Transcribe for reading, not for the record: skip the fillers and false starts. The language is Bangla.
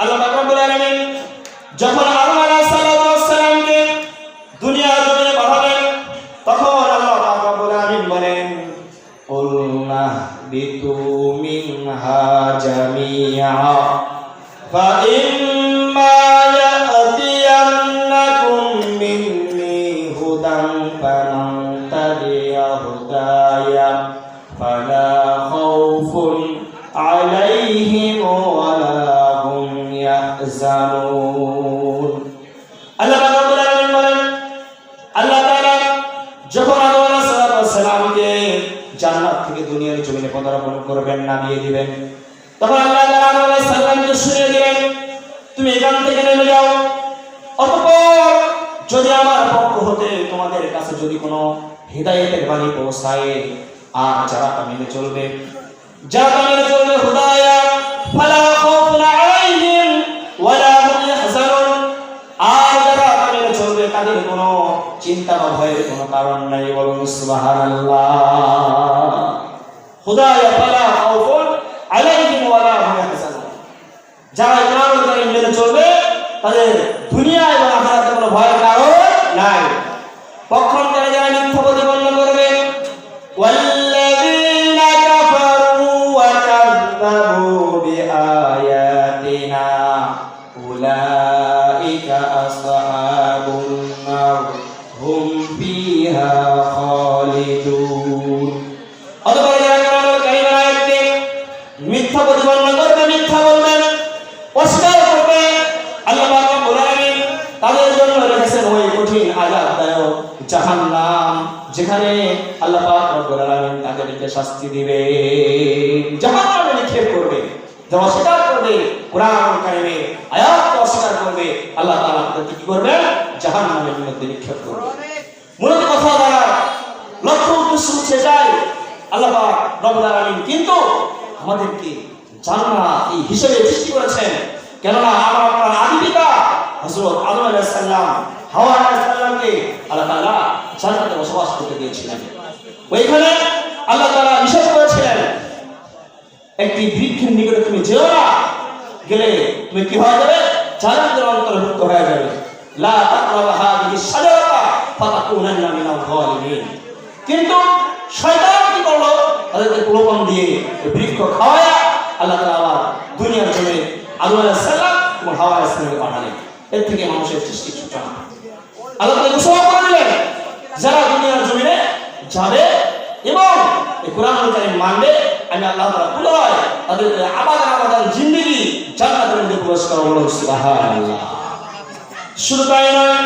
আল্লাহ পাক রব্বুল আলামিন যখন আদম আলাইহিস সালামকে দুনিয়া জমিনে পাঠালেন, তখন আল্লাহ পাক রব্বুল আলামিন বলেন, কুলনা বিতু মিনহা জামিআ ফাইম্মা ইয়াতিয়ান্নাকুম মিন্নি হুদান ফামান তাবিআ হুদায়া ফালা খাউফুন আলাইহিম ওয়ালা হুম ইয়াহজানুন। আল্লাহ রাব্বুল আলামিন বলেন, আল্লাহ তাআলা যখন আদম আলাইহিস সালামকে জান্নাত থেকে দুনিয়ার জমিনে পদার্পণ করবেন, নামিয়ে দিবেন, তখন আল্লাহ তাআলা আদম আলাইহিস সালামকে শুনিয়ে দিলেন, তুমি এখান থেকে নেমে যাও। অতঃপর যদি আমার পক্ষ হতে তোমাদের কাছে যদি কোনো হিদায়াতের বাণী পৌঁছায়, আর যারা তা মেনে চলবে, হুদায়া ফালা খাউফুন আলাইহিম ওয়ালা হুম ইয়াহজানুন, আর যারা তা মেনে চলবে তাদের কোনো চিন্তা বা ভয়ের কোনো কারণ নাই। বলুন সুবহানাল্লাহ। হুদায়া ফালা খাউফুন আলাইহিম ওয়ালা হুম ইয়াহজানুন, যারা কোরআনুল কারীম মেনে চলবে তাদের দুনিয়া এবং আখিরাতে কোনো ভয়ের কারণ নাই। পক্ষান্তরে যারা মিথ্যা প্রতিপন্ন করবে, ওয়াল্লাযীনা কাফারু ওয়া কাযযাবু বিআয়াতিনা উলাইকা আসহাবুন নার হুম ফিহা খালিদুন। অতঃপর যারা কোরআনুল কারীমের আয়াতকে মিথ্যা প্রতিপন্ন করবে, মিথ্যা বলবেন, অস্বীকার করবে, আল্লাহ পাক রব্বুল আলামিন তাদের জন্য রেখেছেন ওই কঠিন আযাবদায়ক জাহান্নাম, যেখানে আল্লাহ পাক রব্বুল আলামিন তাদেরকে শাস্তি দিবে, জাহান্নামে নিক্ষেপ করবে। যারা অস্বীকার করবে, কোরআনুল কারীমের আয়াতকে অস্বীকার করবে, আল্লাহ তাআলা তাদেরকে কি করবে? জাহান্নামের মধ্যে নিক্ষেপ করবে। মূলত কথা দ্বারা লক্ষ্য উদ্দেশ্য হচ্ছে যায় আল্লাহ পাক রব্বুল আলামিন কিন্তু আমাদেরকে জান্নাতি হিসেবে সৃষ্টি করেছেন। কেননা আমার আদি পিতা হযরত আদম আলাইহিস সালাম, হাওয়া আলাইহিস সালামকে আল্লাহ তাআলা জান্নাতে বসবাস করতে দিয়েছিলেন। ওইখানে আল্লাহ তাআলা নিষেধ করেছিলেন, একটি বৃক্ষের নিকটে তুমি যেও না, গেলে তুমি কি হয়ে যাবে? জান্নাতের অন্তর্ভুক্ত হয়ে যাবে। লা তাকরাবু হাযিহিস শাজারাতা ফাতাকুনান্না মিনাল যালিমিন। কিন্তু শয়তান কি করলো? তাদেরকে প্রলোভন দিয়ে বৃক্ষ খাওয়ায়া আল্লাহ তাআলা দুনিয়ার জমিনে আদম আলাইহিস সালাম এবং হাওয়া আলাইহিস সালামকে পাঠালেন। এর থেকে মানুষের সৃষ্টির সূচনা। আল্লাহ তাআলা ঘোষণা করলেন, যারা দুনিয়ার জমিনে যাবে এবং এই কোরআনুল কারীম মানবে, আমি আল্লাহ তাআলা পুনরায় তাদেরকে আবাদান জিন্দেগি জান্নাতের মধ্যে প্রবেশ করাবো। সুবহানাল্লাহ। শুধু তাই নয়,